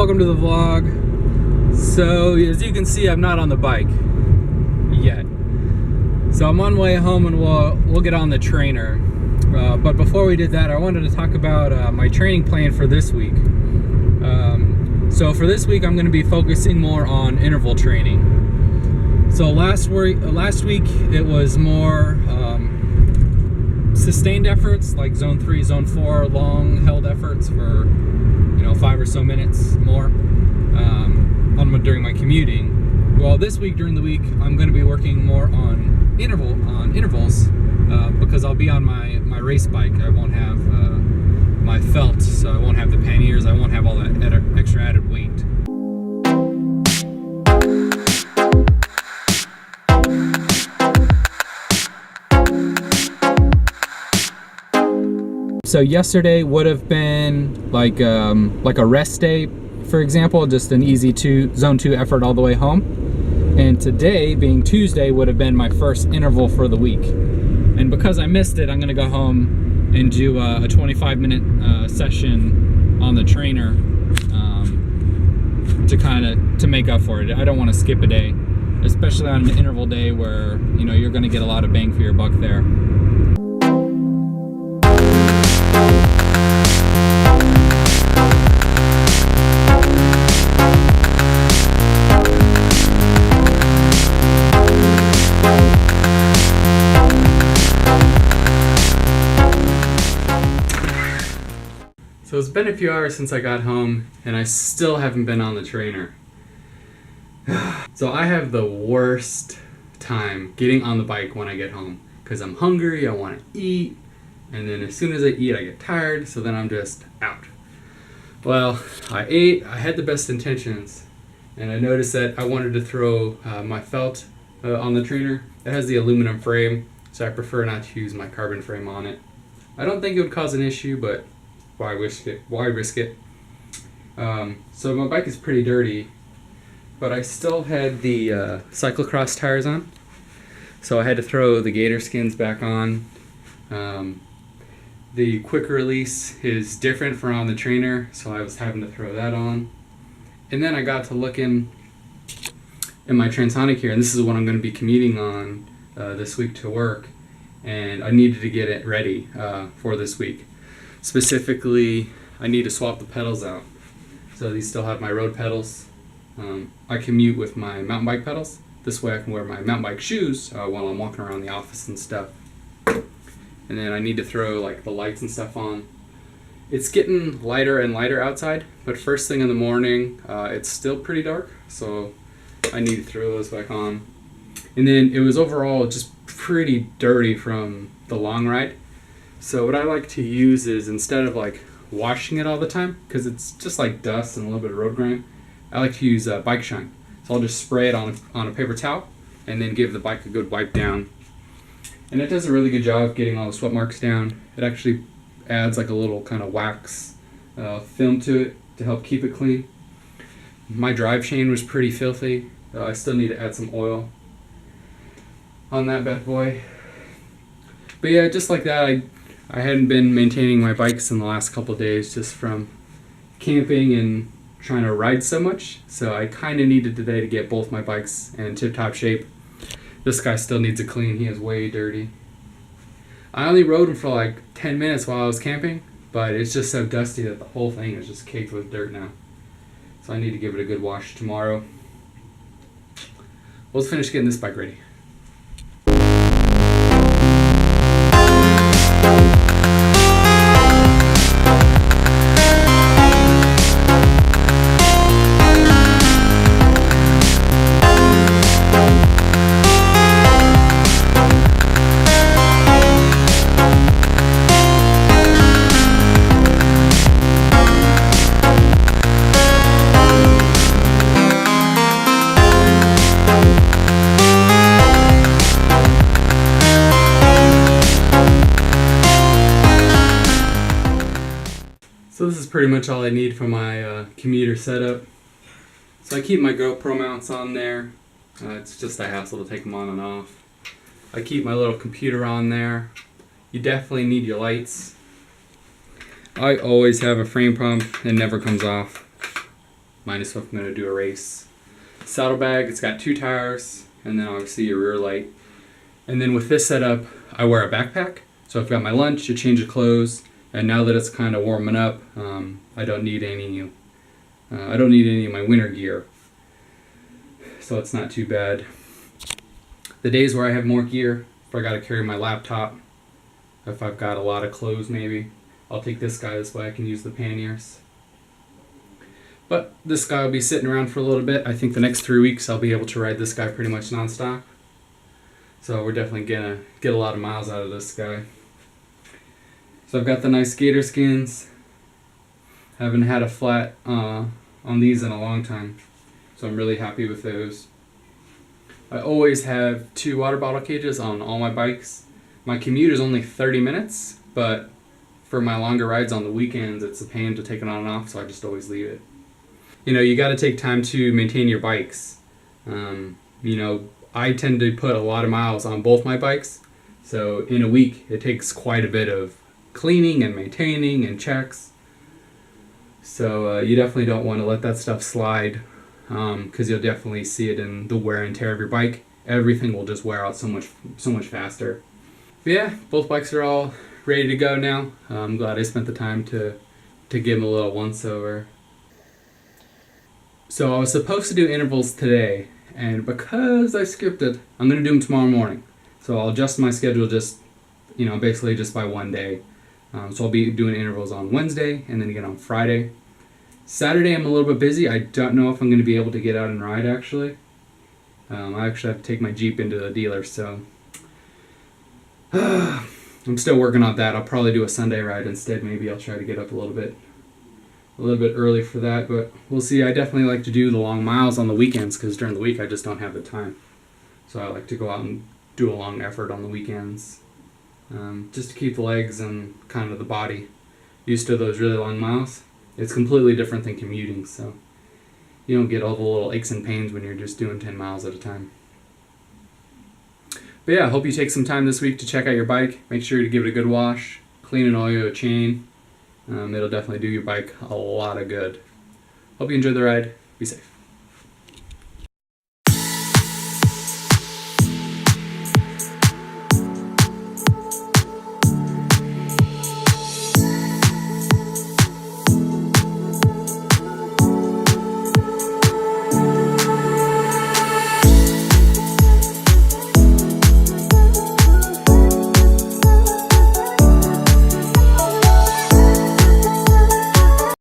welcome to the vlog. So as you can see, I'm not on the bike yet. So I'm on my way home and we'll get on the trainer. But before we did that, I wanted to talk about my training plan for this week. So for this week, I'm going to be focusing more on interval training. So last week it was more sustained efforts like zone 3, zone 4, long held efforts for 5 or so minutes more during my commuting. Well, this week during the week I'm going to be working more on intervals because I'll be on my race bike. I won't have my felt, so I won't have the panniers, I won't have all that extra added weight. So yesterday would have been like a rest day, for example, just an easy zone 2 effort all the way home. And today, being Tuesday, would have been my first interval for the week. And because I missed it, I'm gonna go home and do a 25-minute session on the trainer to make up for it. I don't want to skip a day, especially on an interval day where you're gonna get a lot of bang for your buck there. So it's been a few hours since I got home and I still haven't been on the trainer. So I have the worst time getting on the bike when I get home because I'm hungry, I want to eat, and then as soon as I eat I get tired, so then I'm just out. Well, I ate, I had the best intentions, and I noticed that I wanted to throw my felt on the trainer. It has the aluminum frame, so I prefer not to use my carbon frame on it. I don't think it would cause an issue, but why risk it? So my bike is pretty dirty, but I still had the cyclocross tires on, so I had to throw the gator skins back on. The quick release is different from on the trainer, so I was having to throw that on. And then I got to looking in my Transonic here, and this is what I'm going to be commuting on this week to work, and I needed to get it ready for this week. Specifically, I need to swap the pedals out. So these still have my road pedals. I commute with my mountain bike pedals. This way I can wear my mountain bike shoes while I'm walking around the office and stuff. And then I need to throw like the lights and stuff on. It's getting lighter and lighter outside, but first thing in the morning, it's still pretty dark, so I need to throw those back on. And then it was overall just pretty dirty from the long ride. So what I like to use is, instead of like washing it all the time, because it's just like dust and a little bit of road grime, I like to use Bike Shine. So I'll just spray it on a paper towel and then give the bike a good wipe down. And it does a really good job of getting all the sweat marks down. It actually adds like a little kind of wax film to it to help keep it clean. My drive chain was pretty filthy. I still need to add some oil on that bad boy. But yeah, just like that, I hadn't been maintaining my bikes in the last couple of days just from camping and trying to ride so much. So I kind of needed today to get both my bikes in tip-top shape. This guy still needs a clean. He is way dirty. I only rode him for like 10 minutes while I was camping, but it's just so dusty that the whole thing is just caked with dirt now. So I need to give it a good wash tomorrow. Let's finish getting this bike ready. So this is pretty much all I need for my commuter setup. So I keep my GoPro mounts on there. It's just a hassle to take them on and off. I keep my little computer on there. You definitely need your lights. I always have a frame pump. It never comes off. minus if I'm going to do a race. Saddlebag, it's got 2 tires, and then obviously your rear light. And then with this setup, I wear a backpack. So I've got my lunch, a change of clothes, and now that it's kind of warming up, I don't need any of my winter gear. So it's not too bad. The days where I have more gear, if I got to carry my laptop, if I've got a lot of clothes maybe, I'll take this guy, this way I can use the panniers. But this guy will be sitting around for a little bit. I think the next 3 weeks I'll be able to ride this guy pretty much nonstop. So we're definitely gonna get a lot of miles out of this guy. So I've got the nice gator skins. Haven't had a flat on these in a long time, so I'm really happy with those. I always have 2 water bottle cages on all my bikes. My commute is only 30 minutes, but for my longer rides on the weekends, it's a pain to take it on and off, so I just always leave it. You got to take time to maintain your bikes. I tend to put a lot of miles on both my bikes, so in a week it takes quite a bit of cleaning and maintaining and checks. So you definitely don't want to let that stuff slide, because you'll definitely see it in the wear and tear of your bike. Everything will just wear out so much faster. But yeah, both bikes are all ready to go now. I'm glad I spent the time to give them a little once over. So I was supposed to do intervals today, and because I skipped it, I'm going to do them tomorrow morning. So I'll adjust my schedule basically just by one day. So I'll be doing intervals on Wednesday and then again on Friday. Saturday I'm a little bit busy. I don't know if I'm going to be able to get out and ride actually. I actually have to take my Jeep into the dealer, so I'm still working on that. I'll probably do a Sunday ride instead. Maybe I'll try to get up a little bit early for that, but we'll see. I definitely like to do the long miles on the weekends because during the week I just don't have the time. So I like to go out and do a long effort on the weekends, just to keep the legs and kind of the body used to those really long miles. It's completely different than commuting, so you don't get all the little aches and pains when you're just doing 10 miles at a time. But yeah, I hope you take some time this week to check out your bike. Make sure to give it a good wash, clean and oil your chain. It'll definitely do your bike a lot of good. Hope you enjoyed the ride. Be safe.